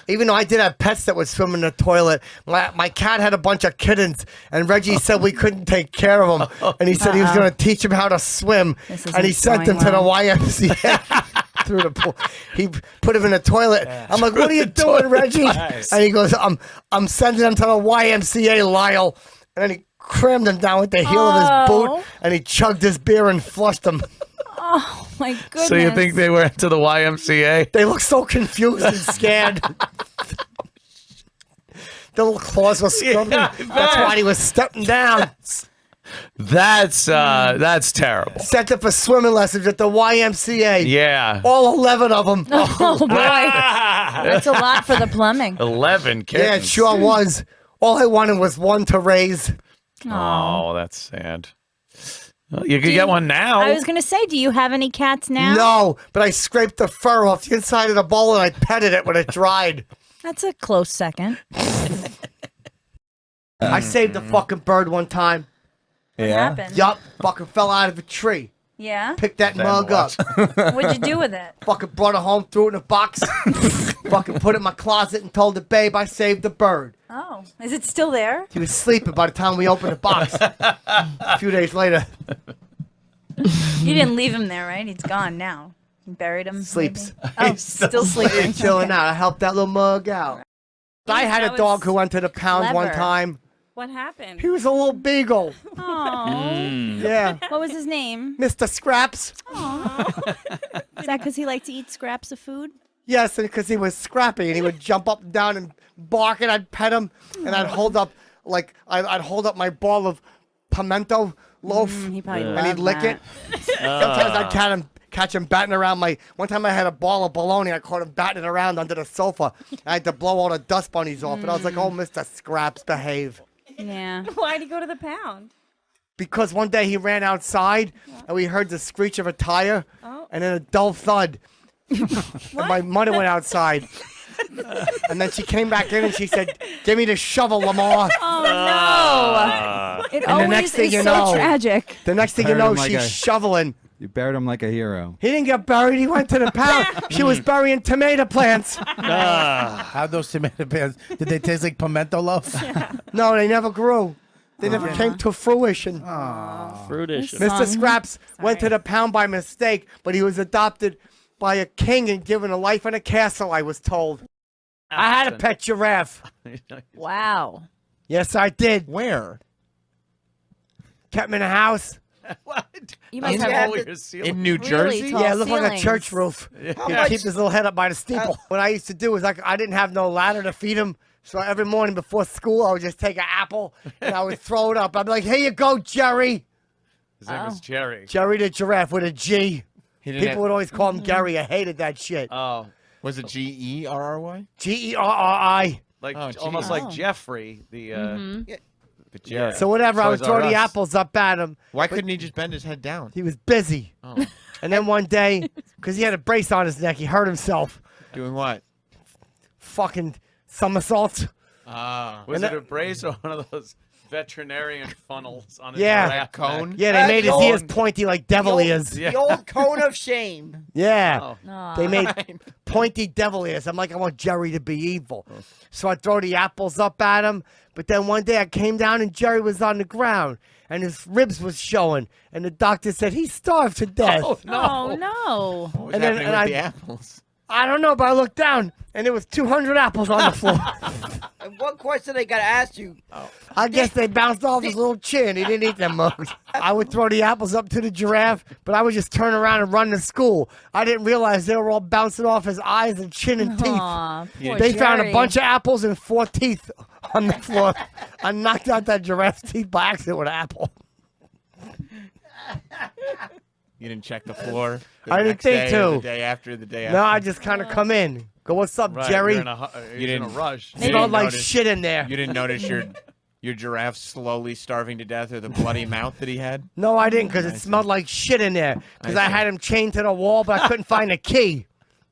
even though I did have pets that would swim in the toilet, my cat had a bunch of kittens, and Reggie said we couldn't take care of them, and he said he was going to teach him how to swim, and he sent them to the YMCA. Through the pool. He put him in the toilet. I'm like, what are you doing, Reggie? And he goes, I'm sending them to the YMCA, Lyle. And then he crammed him down with the heel of his boot, and he chugged his beer and flushed them. Oh, my goodness. So you think they went to the YMCA? They look so confused and scared. The little claws were scrubbing. That's why he was stepping down. That's terrible. Sent him for swimming lessons at the YMCA. Yeah. All 11 of them. Oh, boy. That's a lot for the plumbing. 11 kittens. Yeah, it sure was. All I wanted was one to raise. Oh, that's sad. Well, you could get one now. I was going to say, do you have any cats now? No, but I scraped the fur off the inside of the bowl and I petted it when it dried. That's a close second. I saved a fucking bird one time. What happened? Yup, fucking fell out of a tree. Yeah? Picked that mug up. What'd you do with it? Fucking brought it home, threw it in a box. Fucking put it in my closet and told the babe I saved the bird. Oh, is it still there? He was sleeping by the time we opened the box. A few days later. You didn't leave him there, right? He's gone now. You buried him? Sleeps. Maybe? Oh, still sleeping. Chilling out. I helped that little mug out. I had a dog who went to the pound one clever. time. What happened? He was a little beagle. Oh. Yeah. What was his name? Mr. Scraps. Is that because he liked to eat scraps of food? Yes, because he was scrappy and he would jump up and down and bark, and I'd pet him and I'd hold up I'd hold up my ball of pimento loaf He probably and loved he'd lick that. it. Sometimes I'd catch him batting around one time I had a ball of bologna. I caught him batting it around under the sofa. I had to blow all the dust bunnies off, and I was like, "Oh, Mr. Scraps, behave." Yeah. Why'd he go to the pound? Because one day he ran outside and we heard the screech of a tire and then a dull thud. And my mother went outside. And then she came back in and she said, "Give me the shovel, Lamar." Oh, no. It the always next thing is you so know- tragic. The next thing you Buried know, him like she's a- shoveling. You buried him like a hero. He didn't get buried. He went to the pound. She was burying tomato plants. How'd those tomato plants? Did they taste like pimento loaf? No, they never grew. They never came to fruition. Fruitish. Mr. Scraps went to the pound by mistake, but he was adopted by a king and given a life in a castle, I was told. I had a pet giraffe. Wow. Yes, I did. Where? Kept him in a house. What? You must That's have all you're sealing. In New really Jersey? tall Yeah, it looked like a ceilings. church roof. He'd keep his little head up by the steeple. What I used to do is I didn't have no ladder to feed him, so every morning before school I would just take an apple and I would throw it up. I'd be like, "Here you go, Jerry." His name was Jerry. Jerry the giraffe with a G. He didn't People have- would always call him Gary. I hated that shit. Oh, Was it Gerry? Gerri. like Oh, almost gee. like Jeffrey, the But Jerry. So whatever, I would Toys throw R the Us. apples up at him. Why couldn't he just bend his head down? He was busy. Oh. And then one day, because he had a brace on his neck, he hurt himself. Doing what? Fucking somersaults. was it a brace or one of those veterinarian funnels on his Yeah. giraffe Cone? neck? Yeah, they made his Cone. ears pointy like devil ears. The old cone of shame. Yeah. Oh. They made pointy devil ears. I'm like, I want Jerry to be evil. So I throw the apples up at him. But then one day I came down and Jerry was on the ground and his ribs was showing. And the doctor said he starved to death. Oh, no. What was And then- happening and with I- the apples? I don't know, but I looked down and there was 200 apples on the floor. And what question they gotta ask you? I guess they bounced off his little chin. He didn't eat them mugs. I would throw the apples up to the giraffe, but I would just turn around and run to school. I didn't realize they were all bouncing off his eyes and chin and teeth. Aw, poor They found a Jerry. bunch of apples and 4 teeth on the floor. I knocked out that giraffe's teeth by accident with an apple. You didn't check the floor? The I didn't next think day or to. The day after, the day after? No, I just kind of come in. Go, what's up, Right, Jerry? You're in a, You you're in a didn't- rush. You didn't Smelled like notice- shit in there. You didn't notice your giraffe slowly starving to death or the bloody mouth that he had? No, I didn't, because it smelled like shit in there. Because I see. had him chained to the wall, but I couldn't find a key.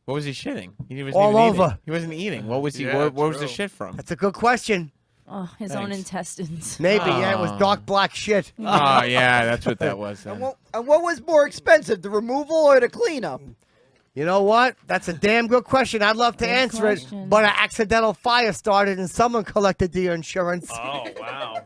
What was he shitting? He wasn't All even eating. over. He wasn't eating. What was he? Yeah, where was the true. shit from? That's a good question. Oh, his own Thanks. intestines. Maybe, yeah, it was dark black shit. Oh yeah, that's what that was. Then. And what was more expensive, the removal or the cleanup? You know what? That's a damn good question. I'd love to Good answer question. it, but an accidental fire started and someone collected the insurance. Oh wow.